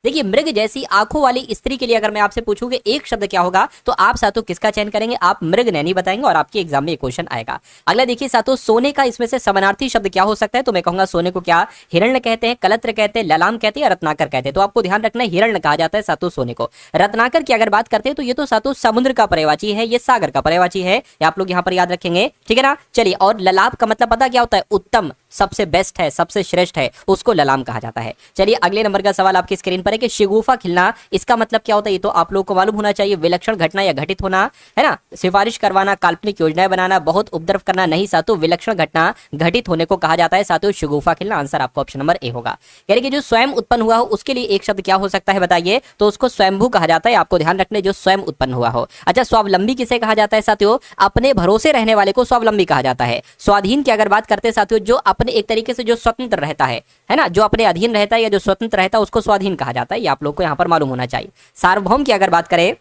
देखिए मृग जैसी आंखों वाली स्त्री के लिए अगर मैं आपसे पूछूं कि एक शब्द क्या होगा, तो आप सातों किसका चयन करेंगे? आप मृग नैनी बताएंगे और आपके एग्जाम में ये क्वेश्चन आएगा। अगला देखिए सातों, सोने का इसमें से समानार्थी शब्द क्या हो सकता है? तो मैं कहूंगा सोने को क्या हिरण्य कहते हैं, कलत्र कहते हैं, ललाम कहते हैं या रत्नाकर कहते हैं। तो आपको ध्यान रखना है हिरण्य कहा जाता है सातों सोने को। रत्नाकर की अगर बात करते हैं तो ये तो सातों समुद्र का पर्यायवाची है, ये सागर का पर्यायवाची है, ये आप लोग यहाँ पर याद रखेंगे, ठीक है ना। चलिए, और ललाप का मतलब पता क्या होता है? उत्तम, सबसे बेस्ट है, सबसे श्रेष्ठ है, उसको ललाम कहा जाता है। चलिए अगले नंबर का सवाल आपकी स्क्रीन पर है कि शिगुफा खिलना, इसका मतलब क्या होता है? ये तो आप लोगों को मालूम होना चाहिए, विलक्षण घटना या घटित होना, है ना। सिफारिश करवाना, काल्पनिक योजनाएं बनाना, बहुत उपद्रव करना, नहीं सातों विलक्षण घटना घटित होने को कहा जाता है सातों शिगुफा खिलना। आंसर आपको ऑप्शन नंबर ए होगा। यानी कि जो स्वयं उत्पन्न हुआ हो उसके लिए एक शब्द क्या हो सकता है बताइए? तो उसको स्वयंभू कहा जाता है, आपको ध्यान रखने, जो स्वयं उत्पन्न हुआ हो। अच्छा, स्वावलंबी किसे कहा जाता है साथियों? अपने भरोसे रहने वाले को स्वावलंबी कहा जाता है। स्वाधीन की अगर बात करते हैं साथियों, जो अपने एक तरीके से जो स्वतंत्र रहता है ना, जो अपने अधीन रहता है या जो स्वतंत्र रहता है उसको स्वाधीन कहा जाता है, ये आप लोग को यहाँ पर मालूम होना चाहिए। सार्वभौम की अगर बात करें,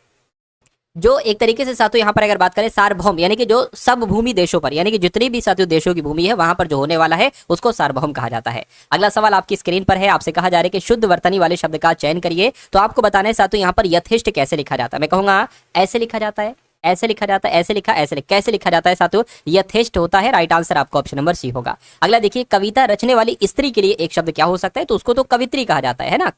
जो एक तरीके से साथियों यहाँ पर अगर बात करें सार्वभौम, यानी कि जो सब भूमि देशों पर, यानी कि जितनी भी साथियों देशों की भूमि है वहां पर जो होने वाला है उसको सार्वभौम कहा जाता है। अगला सवाल आपकी स्क्रीन पर है, आपसे कहा जा रहा है कि शुद्ध वर्तनी वाले शब्द का चयन करिए। तो आपको बताना है साथियों यहाँ पर यथेष्ट कैसे लिखा जाता है? मैं कहूंगा ऐसे लिखा जाता है, ऐसे लिखा जाता है, ऐसे लिखा, ऐसे कैसे लिखा जाता है साथियों? यथेष्ट होता है। राइट आंसर आपको ऑप्शन नंबर सी होगा। अगला देखिए, कविता रचने वाली स्त्री के लिए एक शब्द क्या हो सकता है? तो उसको तो कवित्री कहा जाता है ना,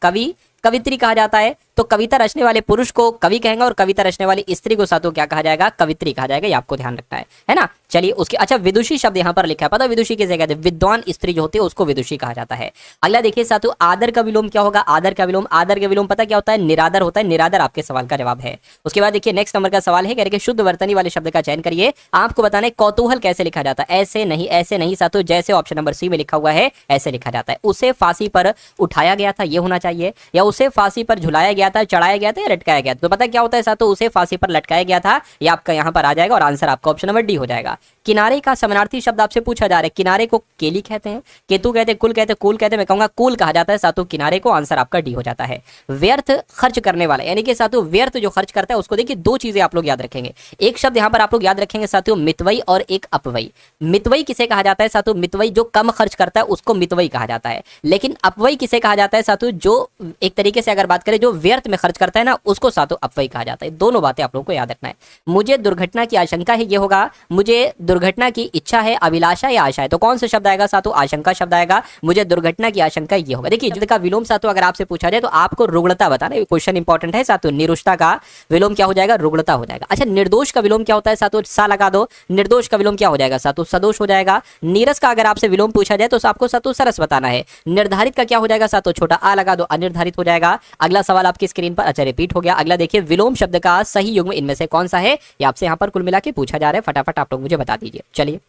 कवित्री कहा जाता है। तो कविता रचने वाले पुरुष को कवि कहेंगे और कविता रचने वाली स्त्री को साथियों क्या कहा जाएगा? कवित्री कहा जाएगा, ये आपको ध्यान रखना है ना। चलिए उसके, अच्छा विदुषी शब्द यहाँ पर लिखा है, पता विदुषी किसे कहते हैं? विद्वान स्त्री जो होती है उसको विदुषी कहा जाता है। अगला देखिए साथियों, आदर का विलोम क्या होगा? आदर का विलोम, आदर का विलोम पता क्या होता है? निरादर होता है। निरादर आपके सवाल का जवाब है। उसके बाद देखिए नेक्स्ट नंबर का सवाल है, कह रहे शुद्ध वर्तनी वाले शब्द का चयन करिए। आपको बताना है कौतूहल कैसे लिखा जाता है? ऐसे नहीं, ऐसे नहीं साथियों, जैसे ऑप्शन नंबर सी में लिखा हुआ है ऐसे लिखा जाता है। उसे फांसी पर उठाया गया था, ये होना चाहिए, या उसे फांसी पर झुलाया गया था, चढ़ाया गया था या लटकाया गया था। तो पता क्या होता है साथियों? उसे फांसी पर लटकाया गया था, ये आपका यहाँ पर आ जाएगा और आंसर आपका ऑप्शन नंबर डी हो जाएगा। किनारे का समानार्थी शब्द आपसे पूछा जा रहा है। किनारे को केली कहते हैं, केतु कहते हैं, कुल कहते हैं, कूल कहते हैं। मैं कहूंगा कूल कहा जाता है साथियों किनारे को। आंसर आपका डी हो जाता है। व्यर्थ खर्च करने वाला, यानी कि साथियों व्यर्थ जो खर्च करता है उसको देखिए दो चीजें आप लोग याद रखेंगे। एक शब्द यहाँ पर आप लोग याद रखेंगे साथियों मितवई और एक अपवई। मितवई किसे कहा जाता है साथियों? मितवई जो कम खर्च करता है उसको मितवई कहा जाता है। लेकिन अपवई किसे कहा जाता है साथियों? जो एक तरीके से अगर बात करें जो व्यर्थ में खर्च करता है ना, उसको साथियों अपवई कहा जाता है। दोनों बातें आप लोगों को याद रखना है। मुझे दुर्घटना की आशंका है, ये होगा मुझे दुर्घटना की इच्छा है, अभिलाषा या आशा है। तो कौन सा शब्द आएगा साथियों? आशंका शब्द आएगा। मुझे दुर्घटना की आशंका ये होगा। देखिए शब्द का विलोम साथियों अगर आपसे पूछा जाए तो आपको रुग्णता बताना, क्वेश्चन इंपॉर्टेंट है साथियों। निरुष्टा का विलोम क्या हो जाएगा? रुग्णता हो जाएगा। अच्छा, निर्दोष का विलोम क्या होता है साथियों? सा लगा दो। निर्दोष का विलोम क्या हो जाएगा साथियों? सदोष हो जाएगा। नीरस का अगर आपसे विलोम पूछा जाए तो आपको साथियों सरस बताना है। निर्धारित का क्या हो जाएगा साथियों? छोटा आ लगा दो, अनिर्धारित हो जाएगा। अगला सवाल आपकी स्क्रीन पर, अच्छा रिपीट हो गया। अगला देखिए, विलोम शब्द का सही युग्म इनमें से कौन सा है? ये आपसे यहाँ पर कुल मिला के पूछा जा रहा है, फटाफट आप लोग मुझे बता दीजिए। चलिए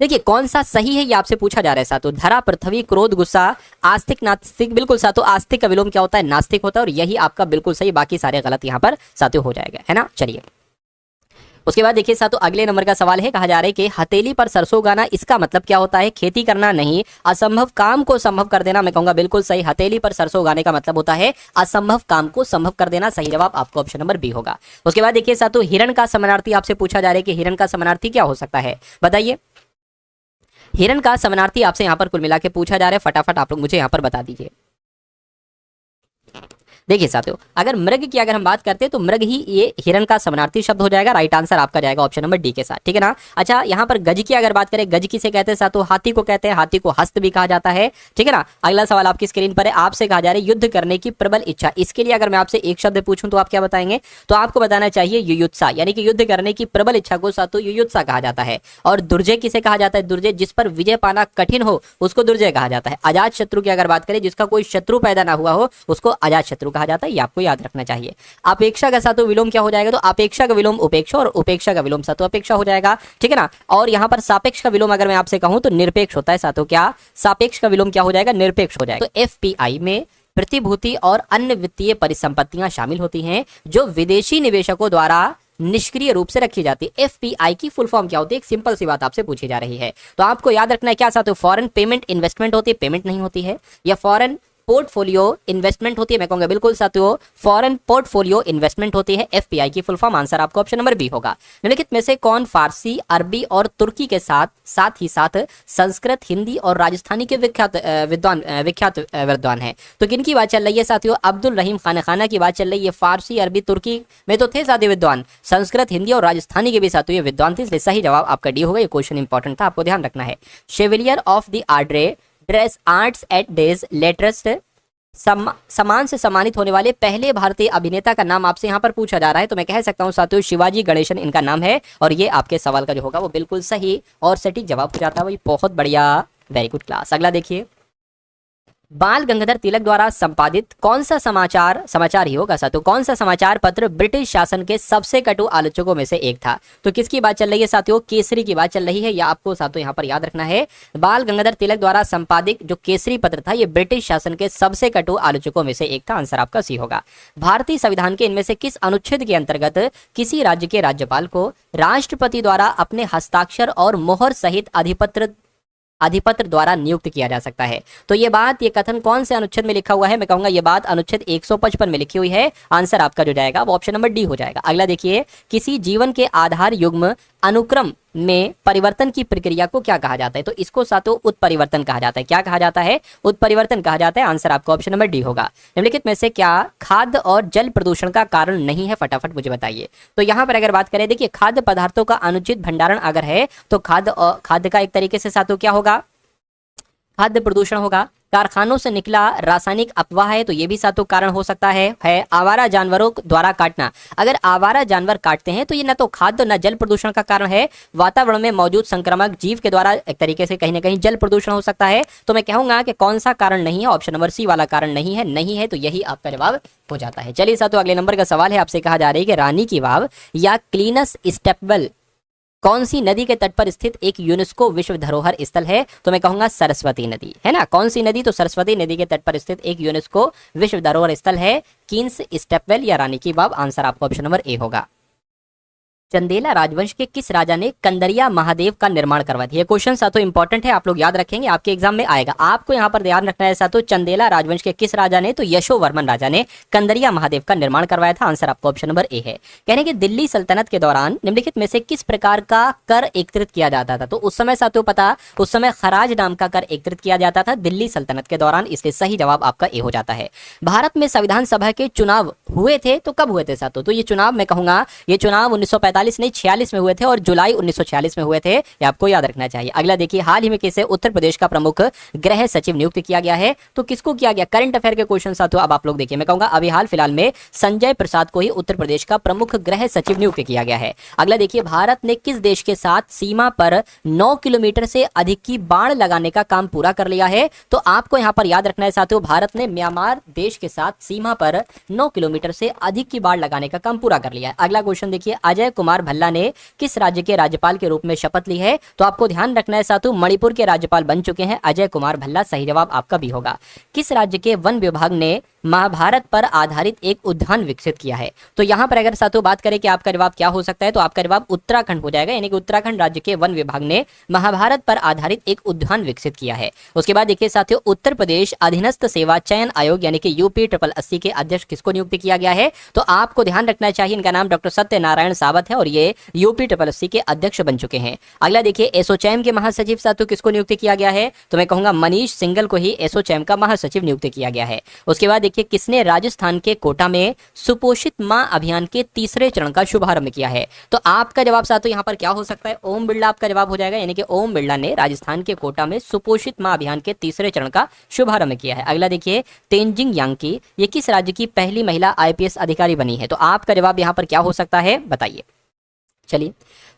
देखिए कौन सा सही है ये आपसे पूछा जा रहा है साथियों। धरा, पृथ्वी, क्रोध, गुस्सा, आस्तिक, नास्तिक। बिल्कुल साथियों, आस्तिक का विलोम क्या होता है? नास्तिक होता है, और यही आपका बिल्कुल सही, बाकी सारे गलत यहाँ पर साथियों हो जाएगा, है ना। चलिए उसके बाद देखिए साथियों, अगले नंबर का सवाल है, कहा जा रहा है कि हथेली पर सरसों उगाना, इसका मतलब क्या होता है? खेती करना नहीं, असंभव काम को संभव कर देना। मैं कहूंगा बिल्कुल सही, हथेली पर सरसों उगाने का मतलब होता है असंभव काम को संभव कर देना। सही जवाब आपको ऑप्शन नंबर बी होगा। उसके बाद देखिए साथियों, हिरण का समानार्थी आपसे पूछा जा रहा है कि हिरण का समानार्थी क्या हो सकता है? बताइए। हिरण का समानार्थी आपसे यहाँ पर कुल मिला के पूछा जा रहा है, फटाफट आप लोग मुझे यहाँ पर बता दीजिए। देखिए साथियों, अगर मृग की अगर हम बात करते हैं तो मृग ही ये हिरण का समानार्थी शब्द हो जाएगा। राइट आंसर आपका जाएगा ऑप्शन नंबर डी के साथ, ठीक है ना। अच्छा, यहाँ पर गज की अगर बात करें, गज किसे कहते हैं साथियों? हाथी को कहते हैं। हाथी को हस्त भी कहा जाता है, ठीक है ना। अगला सवाल आपकी स्क्रीन पर है, आपसे कहा जा रहा है युद्ध करने की प्रबल इच्छा। इसके लिए अगर मैं आपसे एक शब्द पूछूं तो आप क्या बताएंगे? तो आपको बताना चाहिए युयुत्सा, यानी कि युद्ध करने की प्रबल इच्छा को साथियों युयुत्सा कहा जाता है। और दुर्जय किसे कहा जाता है? दुर्जय जिस पर विजय पाना कठिन हो उसको दुर्जय कहा जाता है। अजात शत्रु की अगर बात करें, जिसका कोई शत्रु पैदा ना हुआ हो उसको अजात शत्रु कहा जाता है, ये आपको रखना चाहिए। अपेक्षा का साथियों विलोम क्या हो जाएगा? तो अपेक्षा का विलोम उपेक्षा, और उपेक्षा का विलोम साथियों अपेक्षा हो जाएगा, ठीक है ना। और यहां पर सापेक्ष का विलोम अगर मैं आपसे कहूं तो निरपेक्ष होता है साथियों। क्या सापेक्ष का विलोम क्या हो जाएगा? निरपेक्ष हो जाएगा। तो एफपीआई में प्रतिभूति और अन्य वित्तीय परिसंपत्तियां शामिल होती हैं जो विदेशी निवेशकों द्वारा निष्क्रिय रूप से रखी जाती है। एफपीआई की फुल फॉर्म क्या होती है? एक सिंपल सी बात आपसे पूछी जा रही है, तो आपको याद रखना है क्या साथियों? फॉरेन पेमेंट इन्वेस्टमेंट होती है, पेमेंट नहीं होती है, या फॉरेन पोर्टफोलियो इन्वेस्टमेंट होती है, मैं कहूंगा बिल्कुल साथियों फॉरेन पोर्टफोलियो इन्वेस्टमेंट होती है, एफपीआई की फुल फॉर्म। आंसर आपको ऑप्शन नंबर बी होगा। निम्नलिखित में से कौन फारसी, अरबी और तुर्की के साथ ही संस्कृत, हिंदी और राजस्थानी के विख्यात विद्वान है? तो किन की बात चल रही है साथियों? अब्दुल रहीम खाना की बात चल रही है। फारसी, अरबी, तुर्की में तो थे साथी विद्वान, संस्कृत, हिंदी और राजस्थानी के भी साथियों ये विद्वान थे, इसलिए सही जवाब आपका डी होगा। ये क्वेश्चन इंपॉर्टेंट था, आपको ध्यान रखना है। Chevalier of the Ordre des Arts et des Lettres सम्मान से सम्मानित होने वाले पहले भारतीय अभिनेता का नाम आपसे यहाँ पर पूछा जा रहा है, तो मैं कह सकता हूँ साथियों शिवाजी गणेशन इनका नाम है, और ये आपके सवाल का जो होगा वो बिल्कुल सही और सटीक जवाब हो जाता है। वही बहुत बढ़िया, वेरी गुड क्लास। अगला देखिए, बाल गंगाधर तिलक द्वारा संपादित कौन सा समाचार ही होगा साथियों, कौन सा समाचार पत्र ब्रिटिश शासन के सबसे कटु आलोचकों में से एक था? तो किसकी बात चल रही है साथियों? केसरी की बात चल रही है, या आपको साथियों यहाँ पर याद रखना है। बाल गंगाधर तिलक द्वारा संपादित जो केसरी पत्र था ये ब्रिटिश शासन के सबसे कटु आलोचकों में से एक था। आंसर आपका सी होगा। भारतीय संविधान के इनमें से किस अनुच्छेद के अंतर्गत किसी राज्य के राज्यपाल को राष्ट्रपति द्वारा अपने हस्ताक्षर और मोहर सहित अधिपत्र द्वारा नियुक्त किया जा सकता है? तो ये कथन कौन से अनुच्छेद में लिखा हुआ है? मैं कहूंगा ये बात अनुच्छेद 155 में लिखी हुई है। आंसर आपका जो जाएगा वो ऑप्शन नंबर डी हो जाएगा। अगला देखिए, किसी जीवन के आधार युग्म अनुक्रम में परिवर्तन की प्रक्रिया को क्या कहा जाता है? तो इसको साथियों उत्परिवर्तन कहा जाता है। क्या कहा जाता है? उत्परिवर्तन कहा जाता है। आंसर आपको ऑप्शन नंबर डी होगा। निम्नलिखित में से क्या खाद्य और जल प्रदूषण का कारण नहीं है? फटाफट मुझे बताइए। तो यहाँ पर अगर बात करें, देखिए खाद्य पदार्थों का अनुचित भंडारण अगर है तो खाद्य का एक तरीके से साथियों क्या होगा? खाद्य प्रदूषण होगा। कारखानों से निकला रासायनिक अपवाह है, तो ये भी सातों कारण हो सकता है। आवारा जानवरों द्वारा काटना, अगर आवारा जानवर काटते हैं तो ये न तो खाद्य न जल प्रदूषण का कारण है। वातावरण में मौजूद संक्रामक जीव के द्वारा एक तरीके से कहीं ना कहीं जल प्रदूषण हो सकता है। तो मैं कहूंगा कि कौन सा कारण नहीं है? ऑप्शन नंबर सी वाला कारण नहीं है, तो यही आपका जवाब हो जाता है। चलिए साथियों अगले नंबर का सवाल है, आपसे कहा जा रहा है कि रानी की वाव या क्लीनस स्टेपवेल कौन सी नदी के तट पर स्थित एक यूनेस्को विश्व धरोहर स्थल है? तो मैं कहूंगा सरस्वती नदी, है ना। कौन सी नदी? तो सरस्वती नदी के तट पर स्थित एक यूनेस्को विश्व धरोहर स्थल है क्वींस स्टेपवेल या रानी की वाव। आंसर आपका ऑप्शन नंबर ए होगा। चंदेला राजवंश के किस राजा ने कंदरिया महादेव का निर्माण करवा दिया? क्वेश्चन साथों इंपॉर्टेंट है, आप लोग याद रखेंगे, आपके एग्जाम में आएगा। आपको यहाँ पर ध्यान रखना है साथों, चंदेला राजवंश के किस राजा ने? तो यशोवर्मन राजा ने कंदरिया महादेव का निर्माण करवाया था। आंसर आपको ऑप्शन नंबर ए है। कहने के दिल्ली सल्तनत के दौरान निम्नलिखित में से किस प्रकार का कर एकत्रित किया जाता था? तो उस समय साथियों पता, उस समय खराज नाम का कर एकत्रित किया जाता था दिल्ली सल्तनत के दौरान, इसलिए सही जवाब आपका ए हो जाता है। भारत में संविधान सभा के चुनाव हुए थे, तो कब हुए थे साथियों? तो ये चुनाव मैं कहूंगा ये चुनाव 1945 नहीं 46 में हुए थे, और जुलाई 1946 में हुए थे, ये आपको याद रखना चाहिए। अगला देखिए, हाल ही में किसे उत्तर प्रदेश का प्रमुख गृह सचिव नियुक्त किया गया है? तो किसको किया गया? करंट अफेयर के क्वेश्चन साथियों अब आप लोग देखिए, मैं कहूंगा अभी हाल फिलहाल में संजय प्रसाद को ही उत्तर प्रदेश का प्रमुख गृह सचिव नियुक्त किया गया है। अगला देखिए, भारत ने किस देश के साथ सीमा पर 9 किलोमीटर से अधिक की बाड़ लगाने का काम पूरा कर लिया है? तो आपको यहां पर याद रखना है साथियों, भारत ने म्यांमार देश के साथ सीमा पर 9 किलोमीटर से अधिक की बाड़ लगाने का काम पूरा कर लिया है। अगला क्वेश्चन देखिए, अजय कुमार भल्ला ने किस राज्य के राज्यपाल के रूप में शपथ ली है? तो आपको ध्यान रखना है साथियों, मणिपुर के राज्यपाल बन चुके हैं अजय कुमार भल्ला। सही जवाब आपका भी होगा। किस राज्य के वन विभाग ने महाभारत पर आधारित एक उद्यान विकसित किया है? तो यहां पर अगर साथियों बात करें कि आपका जवाब क्या हो सकता है, तो आपका जवाब उत्तराखंड हो जाएगा, यानी कि उत्तराखंड राज्य के वन विभाग ने महाभारत पर आधारित एक उद्यान विकसित किया है। उसके बाद देखिए साथियों, उत्तर प्रदेश अधीनस्थ सेवा चयन आयोग यानी कि यूपी 80 के अध्यक्ष किसको नियुक्त किया गया है? तो आपको ध्यान रखना चाहिए, इनका नाम डॉक्टर सत्यनारायण सावत है, और ये यूपी 80 के अध्यक्ष बन चुके हैं। अगला देखिए, एसोचैम के महासचिव साथियों किसको नियुक्त किया गया है? तो मैं कहूंगा मनीष सिंघल को ही एसोचैम का महासचिव नियुक्त किया गया है। उसके बाद देखिए, किसने राजस्थान के कोटा में सुपोषित मां अभियान के तीसरे चरण का शुभारंभ किया है? तो आपका जवाब साथियों यहां पर क्या हो सकता है? ओम बिरला आपका जवाब हो जाएगा, यानी कि ओम बिरला ने राजस्थान के कोटा में सुपोषित मां अभियान के तीसरे चरण का शुभारंभ किया है। अगला देखिए, तेंजिंग यांकी ये किस राज्य की पहली महिला आईपीएस अधिकारी बनी है? तो आपका जवाब यहां पर क्या हो सकता है, बताइए। चलिए,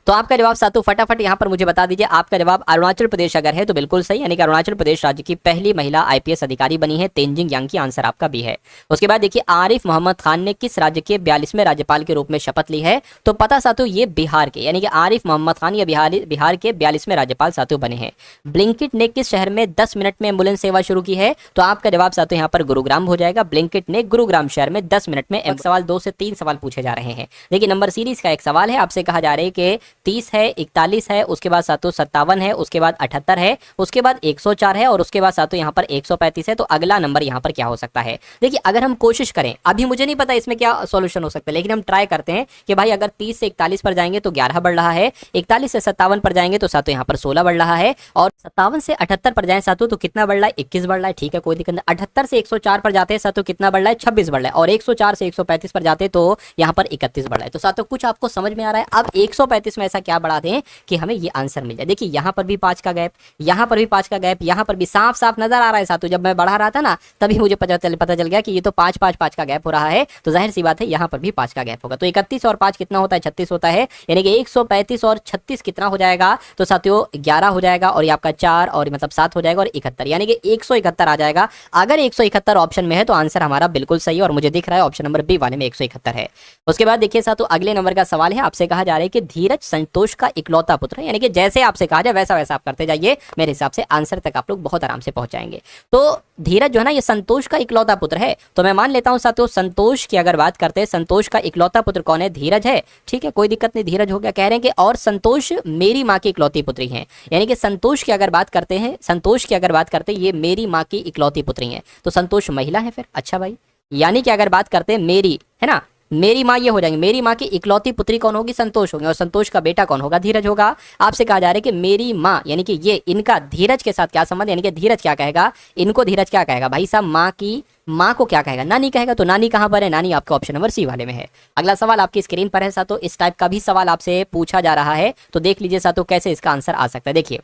तो आपका जवाब साथियों फटाफट यहां पर मुझे बता दीजिए। आपका जवाब अरुणाचल प्रदेश अगर है तो बिल्कुल सही, यानी कि अरुणाचल प्रदेश राज्य की पहली महिला आईपीएस अधिकारी बनी है तेंजिंग यांकी। आंसर आपका भी है। उसके बाद देखिए, आरिफ मोहम्मद खान ने किस राज्य के 42वें राज्यपाल के रूप में शपथ ली है? तो पता साथियों ये बिहार के, यानी कि आरिफ मोहम्मद खान ये बिहार के 42वें राज्यपाल साथियों बने हैं। ब्लिंकिट ने किस शहर में 10 मिनट में एम्बुलेंस सेवा शुरू की है? तो आपका जवाब साथियों यहाँ पर गुरुग्राम हो जाएगा। ब्लिंकिट ने गुरुग्राम शहर में 10 मिनट में सवाल 2 से 3 सवाल पूछे जा रहे हैं। देखिए, नंबर सीरीज का एक सवाल है, आपसे कहा कहा जा रहा है कि 30 है, 41 है, उसके बाद सातों 57 है, उसके बाद 78 है, उसके बाद 104 है और उसके बाद सातों यहाँ पर 135 है। तो अगला नंबर यहाँ पर क्या हो सकता है? देखिए अगर हम कोशिश करें, अभी मुझे नहीं पता इसमें क्या सॉल्यूशन हो सकता है, लेकिन हम ट्राई करते हैं कि भाई अगर 30 से 41 पर जाएंगे तो 11 बढ़ रहा है, 41 से 57 पर जाएंगे तो सातों यहाँ पर 16 बढ़ रहा है, और 57 से 78 पर जाए सातों तो कितना बढ़ रहा है? 21 बढ़ रहा है। ठीक है, कोई दिक्कत नहीं। 78 से 104 पर जाते हैं सातों कितना बढ़ रहा है? 26 बढ़ रहा है। और 104 से 135 पर जाते तो यहाँ पर 31 बढ़ रहा है। तो सातों कुछ आपको समझ में आ रहा है? अब 135 में ऐसा क्या बढ़ा दें कि हमें ये आंसर मिल जाए। देखिए यहाँ पर भी 5 का गैप, यहाँ पर भी 5 का गैप, यहाँ पर भी साफ साफ नजर आ रहा है सातों। जब मैं बढ़ा रहा था ना तभी मुझे पता चल गया कि ये तो 5 5 5 का गैप हो रहा है, तो जाहिर सी बात है यहाँ पर भी 5 का गैप होगा। तो 31 और 5 कितना होता है? 36 होता है, यानी कि 135 और 36 कितना हो जाएगा? तो साथियों 11 हो जाएगा, और ये आपका 4 और मतलब 7 हो जाएगा, और 71, यानी कि 171 आ जाएगा। अगर 171 ऑप्शन में है तो आंसर हमारा बिल्कुल सही है, और मुझे दिख रहा है ऑप्शन नंबर बी वाले में 171 है। उसके बाद देखिए साथियों अगले नंबर का सवाल है, आपसे कहा जा रहा है कि धीरज संतोष का इकलौता पुत्र है, यानी कि जैसे आपसे कहा जाए वैसा वैसा आप करते जाइए, मेरे हिसाब से आंसर तक आप लोग बहुत आराम से पहुंच जाएंगे। तो धीरज जो है ना ये संतोष का इकलौता पुत्र है, तो मैं मान लेता हूं साथियों संतोष की अगर बात करते हैं, संतोष का इकलौता पुत्र कौन है? धीरज है। ठीक है, कोई दिक्कत नहीं, धीरज हो गया। कह रहे हैं कि और संतोष मेरी माँ की इकलौती पुत्री है, यानी कि संतोष की अगर बात करते हैं, संतोष की अगर बात करते हैं ये मेरी माँ की इकलौती पुत्री है, तो संतोष महिला है फिर। अच्छा भाई, यानी कि अगर बात करते हैं मेरी, है ना, मेरी माँ ये हो जाएंगे, मेरी माँ की इकलौती पुत्री कौन होगी? संतोष होंगे, और संतोष का बेटा कौन होगा? धीरज होगा। आपसे कहा जा रहा है कि मेरी माँ, यानी कि ये इनका धीरज के साथ क्या संबंध, यानी कि धीरज क्या कहेगा इनको? धीरज क्या कहेगा भाई साहब? माँ की माँ को क्या कहेगा? नानी कहेगा। तो नानी कहाँ पर है? नानी आपका ऑप्शन नंबर सी वाले में है। अगला सवाल आपकी स्क्रीन पर है साथों, इस टाइप का भी सवाल आपसे पूछा जा रहा है, तो देख लीजिए साथों कैसे इसका आंसर आ सकता है। देखिए